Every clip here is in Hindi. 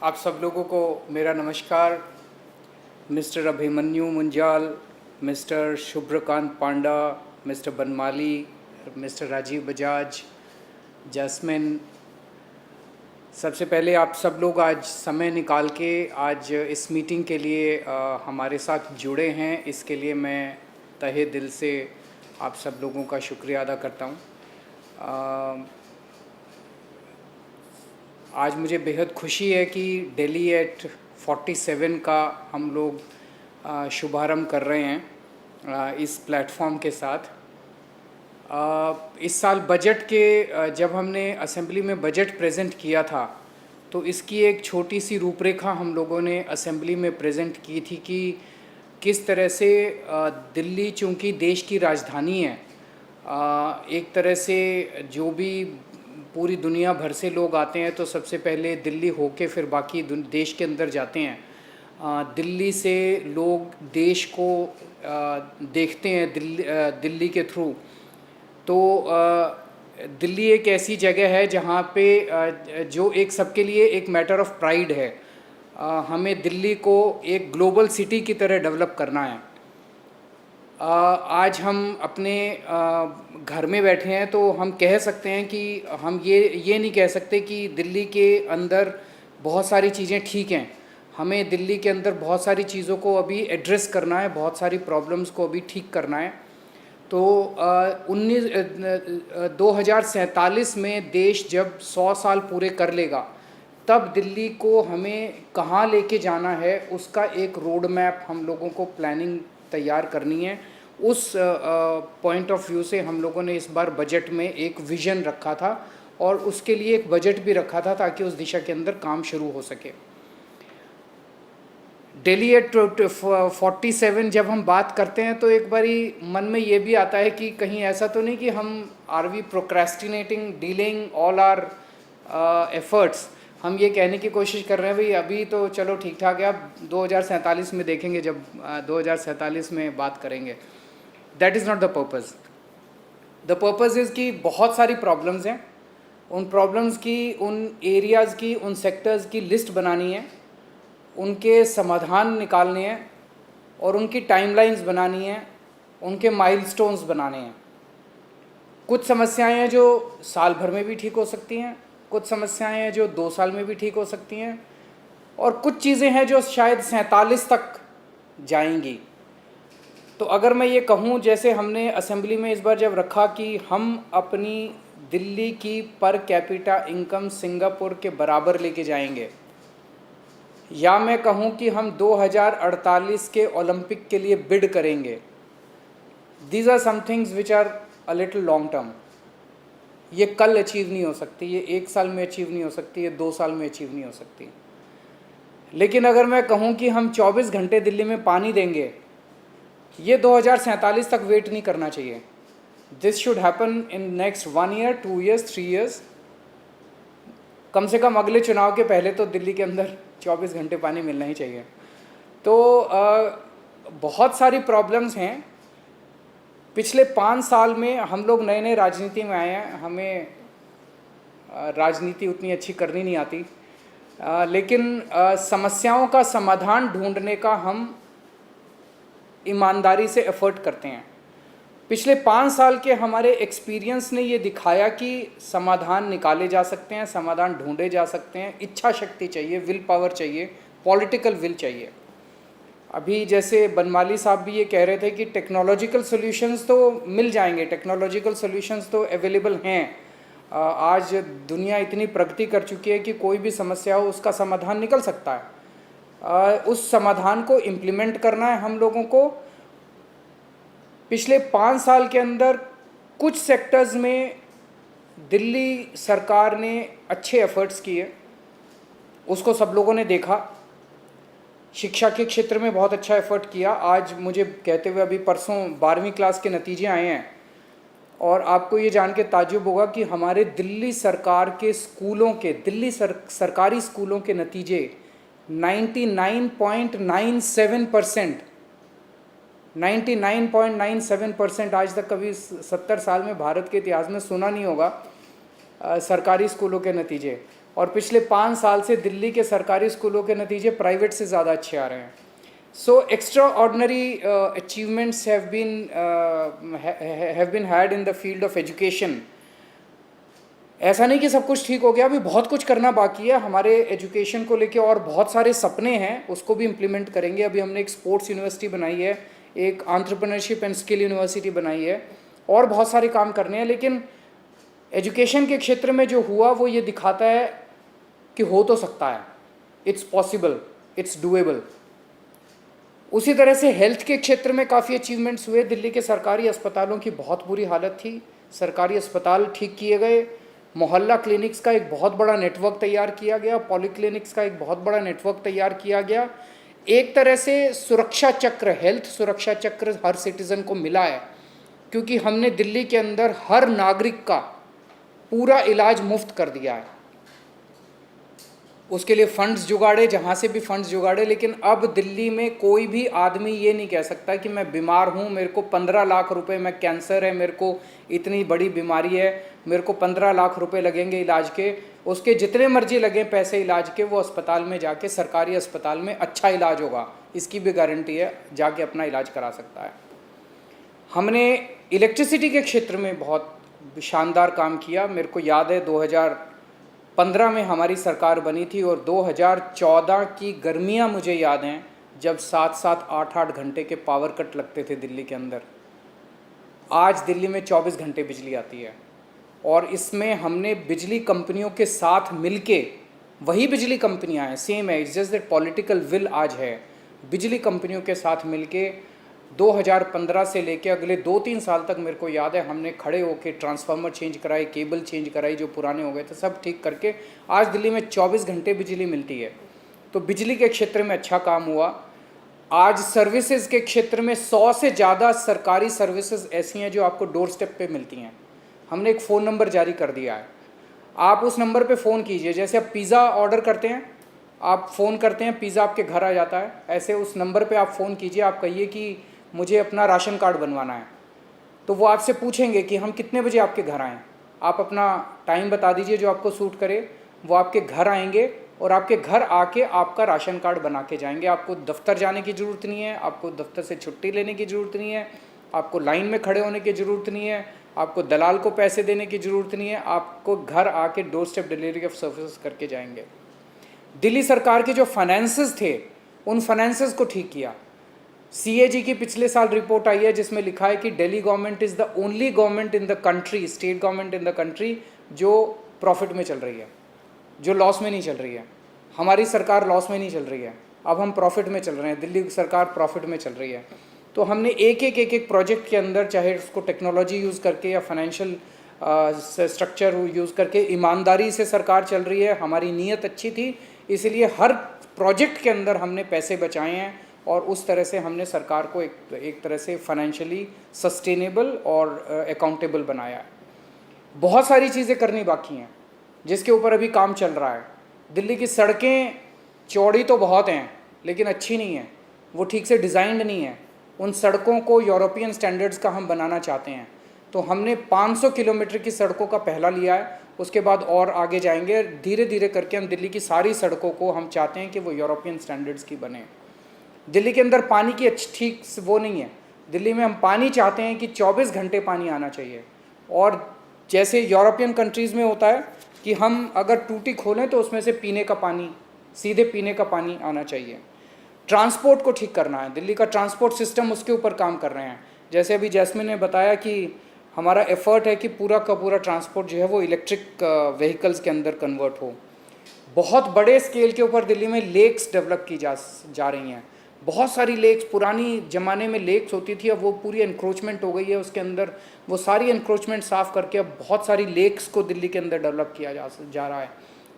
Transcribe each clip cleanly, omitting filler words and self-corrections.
आप सब लोगों को मेरा नमस्कार। Mister Abhimanyu Munjal, mister Shubhrakant Panda, mister Banamali, mister Rajiv Bajaj, Jasmine, सबसे पहले आप सब लोग आज समय निकाल के आज इस मीटिंग के लिए हमारे साथ जुड़े हैं, इसके लिए मैं तहे दिल से आप सब लोगों का शुक्रिया अदा करता हूँ। आज मुझे बेहद खुशी है कि दिल्ली एट 47 का हम लोग शुभारंभ कर रहे हैं इस प्लेटफॉर्म के साथ। इस साल बजट के जब हमने असेंबली में बजट प्रेजेंट किया था तो इसकी एक छोटी सी रूपरेखा हम लोगों ने असेंबली में प्रेजेंट की थी कि किस तरह से दिल्ली चूँकि देश की राजधानी है, एक तरह से जो भी पूरी दुनिया भर से लोग आते हैं तो सबसे पहले दिल्ली होके फिर बाकी देश के अंदर जाते हैं। दिल्ली से लोग देश को देखते हैं दिल्ली के थ्रू। तो दिल्ली एक ऐसी जगह है जहाँ पे जो एक सबके लिए एक मैटर ऑफ प्राइड है। हमें दिल्ली को एक ग्लोबल सिटी की तरह डेवलप करना है। आज हम अपने घर में बैठे हैं तो हम कह सकते हैं कि हम ये नहीं कह सकते कि दिल्ली के अंदर बहुत सारी चीज़ें ठीक हैं। हमें दिल्ली के अंदर बहुत सारी चीज़ों को अभी एड्रेस करना है, बहुत सारी प्रॉब्लम्स को अभी ठीक करना है। तो 2047 में देश जब 100 साल पूरे कर लेगा तब दिल्ली को हमें कहाँ लेके जाना है उसका एक रोड मैप हम लोगों को प्लानिंग तैयार करनी है। उस पॉइंट ऑफ व्यू से हम लोगों ने इस बार बजट में एक विज़न रखा था और उसके लिए एक बजट भी रखा था ताकि उस दिशा के अंदर काम शुरू हो सके। दिल्ली एट 47 जब हम बात करते हैं तो एक बारी मन में ये भी आता है कि कहीं ऐसा तो नहीं कि हम are we procrastinating dealing all our efforts. हम ये कहने की कोशिश कर रहे हैं भाई अभी तो चलो ठीक ठाक है, अब 2047 में देखेंगे, जब 2047 में बात करेंगे। That is not the purpose. The purpose is कि बहुत सारी प्रॉब्लम्स हैं, उन प्रॉब्लम्स की, उन एरियाज़ की, उन सेक्टर्स की लिस्ट बनानी है, उनके समाधान निकालने हैं और उनकी टाइमलाइंस बनानी है, उनके माइलस्टोन्स बनाने हैं। कुछ समस्याएं हैं जो साल भर में भी ठीक हो सकती हैं, कुछ समस्याएं हैं जो 2 साल में भी ठीक हो सकती हैं और कुछ चीज़ें हैं जो शायद 47 तक जाएंगी। तो अगर मैं ये कहूँ, जैसे हमने असेंबली में इस बार जब रखा कि हम अपनी दिल्ली की पर कैपिटा इनकम सिंगापुर के बराबर लेके जाएंगे, या मैं कहूँ कि हम 2048 के ओलंपिक के लिए बिड करेंगे, these are some things which are a little long term. ये कल अचीव नहीं हो सकती, ये 1 साल में अचीव नहीं हो सकती, ये 2 साल में अचीव नहीं हो सकती। लेकिन अगर मैं कहूँ कि हम 24 घंटे दिल्ली में पानी देंगे, ये 2047 तक वेट नहीं करना चाहिए। This should happen in next 1 year, 2 years, 3 years. कम से कम अगले चुनाव के पहले तो दिल्ली के अंदर 24 घंटे पानी मिलना ही चाहिए। तो बहुत सारी प्रॉब्लम्स हैं। पिछले 5 साल में हम लोग नए नए राजनीति में आए हैं, हमें राजनीति उतनी अच्छी करनी नहीं आती, लेकिन समस्याओं का समाधान ढूंढने का हम ईमानदारी से एफर्ट करते हैं। पिछले 5 साल के हमारे एक्सपीरियंस ने ये दिखाया कि समाधान निकाले जा सकते हैं, समाधान ढूंढे जा सकते हैं। इच्छा शक्ति चाहिए, विल पावर चाहिए, पॉलिटिकल विल चाहिए। अभी जैसे बनमाली साहब भी ये कह रहे थे कि टेक्नोलॉजिकल सॉल्यूशंस तो मिल जाएंगे, टेक्नोलॉजिकल सॉल्यूशंस तो अवेलेबल हैं। आज दुनिया इतनी प्रगति कर चुकी है कि कोई भी समस्या हो उसका समाधान निकल सकता है। उस समाधान को इम्प्लीमेंट करना है हम लोगों को। पिछले 5 साल के अंदर कुछ सेक्टर्स में दिल्ली सरकार ने अच्छे एफर्ट्स किए, उसको सब लोगों ने देखा। शिक्षा के क्षेत्र में बहुत अच्छा एफर्ट किया। आज मुझे कहते हुए अभी परसों 12वीं क्लास के नतीजे आए हैं और आपको ये जान के ताज्जुब होगा कि हमारे दिल्ली सरकार के स्कूलों के, दिल्ली सरकारी स्कूलों के नतीजे 99.97%, 99.97% आज तक कभी 70 साल में भारत के इतिहास में सुना नहीं होगा सरकारी स्कूलों के नतीजे। और पिछले 5 साल से दिल्ली के सरकारी स्कूलों के नतीजे प्राइवेट से ज़्यादा अच्छे आ रहे हैं। सो extraordinary achievements have been had in the field of education. ऐसा नहीं कि सब कुछ ठीक हो गया, अभी बहुत कुछ करना बाकी है। हमारे एजुकेशन को लेके और बहुत सारे सपने हैं, उसको भी इम्प्लीमेंट करेंगे। अभी हमने एक स्पोर्ट्स यूनिवर्सिटी बनाई है, एक एंटरप्रेन्योरशिप एंड स्किल यूनिवर्सिटी बनाई है, और बहुत सारे काम करने हैं। लेकिन एजुकेशन के क्षेत्र में जो हुआ वो ये दिखाता है कि हो तो सकता है, इट्स पॉसिबल, इट्स डूएबल। उसी तरह से हेल्थ के क्षेत्र में काफ़ी अचीवमेंट्स हुए। दिल्ली के सरकारी अस्पतालों की बहुत बुरी हालत थी, सरकारी अस्पताल ठीक किए गए। मोहल्ला क्लिनिक्स का एक बहुत बड़ा नेटवर्क तैयार किया गया, पॉलीक्लिनिक्स का एक बहुत बड़ा नेटवर्क तैयार किया गया। एक तरह से सुरक्षा चक्र, हेल्थ सुरक्षा चक्र हर सिटीज़न को मिला है, क्योंकि हमने दिल्ली के अंदर हर नागरिक का पूरा इलाज मुफ्त कर दिया है। उसके लिए फंड्स जुगाड़े, जहाँ से भी फंड्स जुगाड़े, लेकिन अब दिल्ली में कोई भी आदमी ये नहीं कह सकता कि मैं बीमार हूँ, मेरे को 15 लाख रुपए, मैं कैंसर है, मेरे को इतनी बड़ी बीमारी है, मेरे को 15 लाख रुपए लगेंगे इलाज के। उसके जितने मर्जी लगें पैसे इलाज के, वो अस्पताल में जाके, सरकारी अस्पताल में अच्छा इलाज होगा, इसकी भी गारंटी है, जाके अपना इलाज करा सकता है। हमने इलेक्ट्रिसिटी के क्षेत्र में बहुत शानदार काम किया। मेरे को याद है 2015 में हमारी सरकार बनी थी, और 2014 की गर्मियां मुझे याद हैं, जब 7-7, 8-8 घंटे के पावर कट लगते थे दिल्ली के अंदर। आज दिल्ली में 24 घंटे बिजली आती है, और इसमें हमने बिजली कंपनियों के साथ मिलके, वही बिजली कंपनियां हैं, सेम है, it's just that political will आज है। बिजली कंपनियों के साथ मिलके 2015 से लेके अगले 2-3 साल तक मेरे को याद है, हमने खड़े होके ट्रांसफार्मर चेंज कराए, केबल चेंज कराई जो पुराने हो गए थे, सब ठीक करके आज दिल्ली में 24 घंटे बिजली मिलती है। तो बिजली के क्षेत्र में अच्छा काम हुआ। आज सर्विसेज के क्षेत्र में 100 से ज़्यादा सरकारी सर्विसेज ऐसी हैं जो आपको डोर स्टेप पे मिलती हैं। हमने एक फ़ोन नंबर जारी कर दिया है, आप उस नंबर पे फ़ोन कीजिए। जैसे आप पिज़्ज़ा ऑर्डर करते हैं, आप फ़ोन करते हैं, पिज़्ज़ा आपके घर आ जाता है, ऐसे उस नंबर पे आप फ़ोन कीजिए, आप कहिए कि मुझे अपना राशन कार्ड बनवाना है, तो वो आपसे पूछेंगे कि हम कितने बजे आपके घर आएँ। आप अपना टाइम बता दीजिए जो आपको सूट करे, वो आपके घर आएंगे और आपके घर आके आपका राशन कार्ड बना के जाएंगे। आपको दफ्तर जाने की ज़रूरत नहीं है, आपको दफ्तर से छुट्टी लेने की ज़रूरत नहीं है, आपको लाइन में खड़े होने की ज़रूरत नहीं है, आपको दलाल को पैसे देने की ज़रूरत नहीं है, आपको घर आके door step delivery of services करके जाएंगे। दिल्ली सरकार के जो फाइनेंसेस थे, उन फाइनेंसेस को ठीक किया। CAG की पिछले साल रिपोर्ट आई है जिसमें लिखा है कि Delhi government is the only government in the country, state government in the country, जो प्रॉफिट में चल रही है, जो लॉस में नहीं चल रही है। हमारी सरकार लॉस में नहीं चल रही है, अब हम प्रॉफिट में चल रहे हैं, दिल्ली सरकार प्रॉफिट में चल रही है। तो हमने एक प्रोजेक्ट के अंदर, चाहे उसको टेक्नोलॉजी यूज़ करके या फाइनेंशियल स्ट्रक्चर यूज़ करके, ईमानदारी से सरकार चल रही है। हमारी नीयत अच्छी थी, इसलिए हर प्रोजेक्ट के अंदर हमने पैसे बचाए हैं, और उस तरह से हमने सरकार को एक तरह से फाइनेंशियली सस्टेनेबल और अकाउंटेबल बनाया है। बहुत सारी चीज़ें करनी बाकी हैं जिसके ऊपर अभी काम चल रहा है। दिल्ली की सड़कें चौड़ी तो बहुत हैं लेकिन अच्छी नहीं हैं, वो ठीक से डिज़ाइंड नहीं है। उन सड़कों को यूरोपियन स्टैंडर्ड्स का हम बनाना चाहते हैं, तो हमने 500 किलोमीटर की सड़कों का पहला लिया है, उसके बाद और आगे जाएंगे। धीरे धीरे करके हम दिल्ली की सारी सड़कों को हम चाहते हैं कि वो यूरोपियन स्टैंडर्ड्स की बने। दिल्ली के अंदर पानी की ठीक वो नहीं है। दिल्ली में हम पानी चाहते हैं कि 24 घंटे पानी आना चाहिए, और जैसे यूरोपियन कंट्रीज़ में होता है कि हम अगर टूटी खोलें तो उसमें से पीने का पानी, सीधे पीने का पानी आना चाहिए। ट्रांसपोर्ट को ठीक करना है, दिल्ली का ट्रांसपोर्ट सिस्टम, उसके ऊपर काम कर रहे हैं। जैसे अभी जैस्मिन ने बताया कि हमारा एफर्ट है कि पूरा का पूरा ट्रांसपोर्ट जो है वो इलेक्ट्रिक व्हीकल्स के अंदर कन्वर्ट हो। बहुत बड़े स्केल के ऊपर दिल्ली में लेक्स डेवलप की जा रही हैं। बहुत सारी लेक्स, पुरानी ज़माने में लेक्स होती थी, अब वो पूरी एनक्रोचमेंट हो गई है उसके अंदर। वो सारी एनक्रोचमेंट साफ़ करके अब बहुत सारी लेक्स को दिल्ली के अंदर डेवलप किया जा रहा है।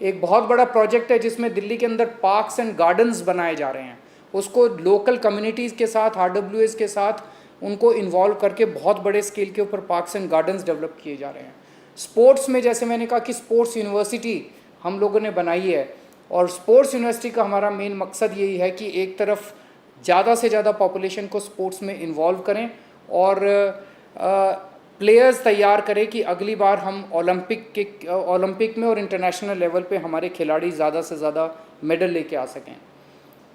एक बहुत बड़ा प्रोजेक्ट है जिसमें दिल्ली के अंदर पार्क्स एंड गार्डन्स बनाए जा रहे हैं। उसको लोकल कम्युनिटीज़ के साथ, RWAs के साथ उनको इन्वॉल्व करके बहुत बड़े स्केल के ऊपर पार्क्स एंड गार्डन्स डेवलप किए जा रहे हैं। स्पोर्ट्स में जैसे मैंने कहा कि स्पोर्ट्स यूनिवर्सिटी हम लोगों ने बनाई है, और स्पोर्ट्स यूनिवर्सिटी का हमारा मेन मकसद यही है कि एक तरफ ज़्यादा से ज़्यादा पॉपुलेशन को स्पोर्ट्स में इन्वॉल्व करें, और प्लेयर्स तैयार करें कि अगली बार हम ओलंपिक में और इंटरनेशनल लेवल पे हमारे खिलाड़ी ज़्यादा से ज़्यादा मेडल लेके आ सकें।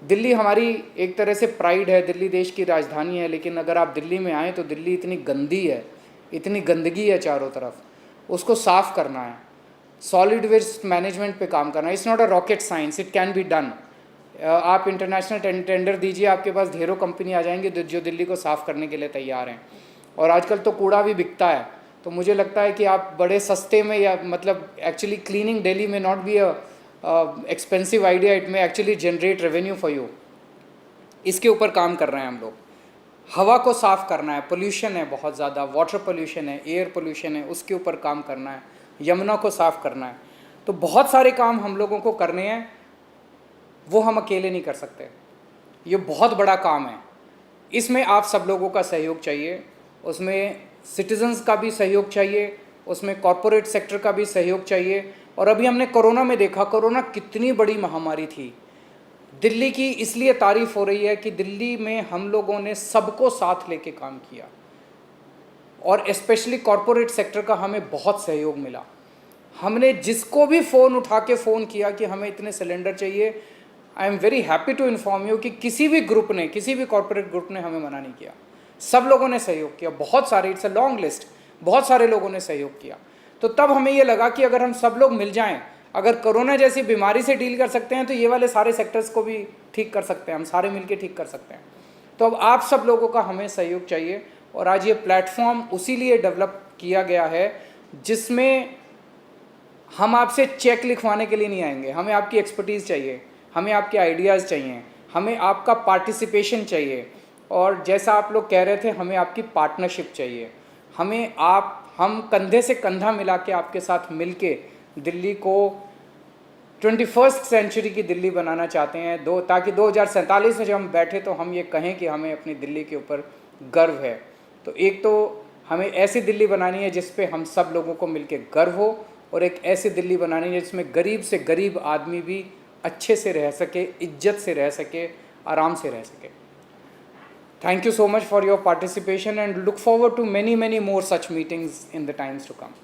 दिल्ली हमारी एक तरह से प्राइड है, दिल्ली देश की राजधानी है, लेकिन अगर आप दिल्ली में आएँ तो दिल्ली इतनी गंदी है, इतनी गंदगी है चारों तरफ, उसको साफ़ करना है, सॉलिड वेस्ट मैनेजमेंट पे काम करना है। It's not a rocket science, it can be done. आप इंटरनेशनल टेंडर दीजिए, आपके पास ढेरों कंपनी आ जाएंगी जो दिल्ली को साफ़ करने के लिए तैयार हैं। और आजकल तो कूड़ा भी बिकता है, तो मुझे लगता है कि आप बड़े सस्ते में, या मतलब एक्चुअली क्लीनिंग दिल्ली में not be a expensive idea, it में actually generate revenue for you. इसके ऊपर काम कर रहे हैं हम लोग। हवा को साफ़ करना है, पोल्यूशन है बहुत ज़्यादा, वाटर पोल्यूशन है, एयर पोल्यूशन है, उसके ऊपर काम करना है, यमुना को साफ़ करना है। तो बहुत सारे काम हम लोगों को करने हैं, वो हम अकेले नहीं कर सकते, ये बहुत बड़ा काम है। इसमें आप सब लोगों का सहयोग चाहिए, उसमें सिटीजन्स का भी सहयोग चाहिए, उसमें कॉरपोरेट सेक्टर का भी सहयोग चाहिए। और अभी हमने कोरोना में देखा, कोरोना कितनी बड़ी महामारी थी। दिल्ली की इसलिए तारीफ हो रही है कि दिल्ली में हम लोगों ने सबको साथ लेके काम किया, और स्पेशली कॉरपोरेट सेक्टर का हमें बहुत सहयोग मिला। हमने जिसको भी फ़ोन उठा के फ़ोन किया कि हमें इतने सिलेंडर चाहिए, I am very happy to inform you कि किसी भी ग्रुप ने, किसी भी कॉरपोरेट ग्रुप ने हमें मना नहीं किया। सब लोगों ने सहयोग किया, बहुत सारे, इट्स अ लॉन्ग लिस्ट, बहुत सारे लोगों ने सहयोग किया। तो तब हमें ये लगा कि अगर हम सब लोग मिल जाएं, अगर कोरोना जैसी बीमारी से डील कर सकते हैं तो ये वाले सारे सेक्टर्स को भी ठीक कर सकते हैं, हम सारे मिलके ठीक कर सकते हैं। तो अब आप सब लोगों का हमें सहयोग चाहिए, और आज ये प्लेटफॉर्म उसी लिए डेवलप किया गया है जिसमें हम आपसे चेक लिखवाने के लिए नहीं आएंगे, हमें आपकी एक्सपर्टीज़ चाहिए, हमें आपके आइडियाज़ चाहिए, हमें आपका पार्टिसिपेशन चाहिए, और जैसा आप लोग कह रहे थे, हमें आपकी पार्टनरशिप चाहिए। हम कंधे से कंधा मिला के आपके साथ मिल के दिल्ली को 21st सेंचुरी की दिल्ली बनाना चाहते हैं, ताकि 2047 में जब हम बैठे तो हम ये कहें कि हमें अपनी दिल्ली के ऊपर गर्व है। तो एक तो हमें ऐसी दिल्ली बनानी है जिस पे हम सब लोगों को मिलके गर्व हो, और एक ऐसी दिल्ली बनानी है जिसमें गरीब से गरीब आदमी भी अच्छे से रह सके, इज्जत से रह सके, आराम से रह सके। Thank you so much for your participation, and look forward to many more such meetings in the times to come.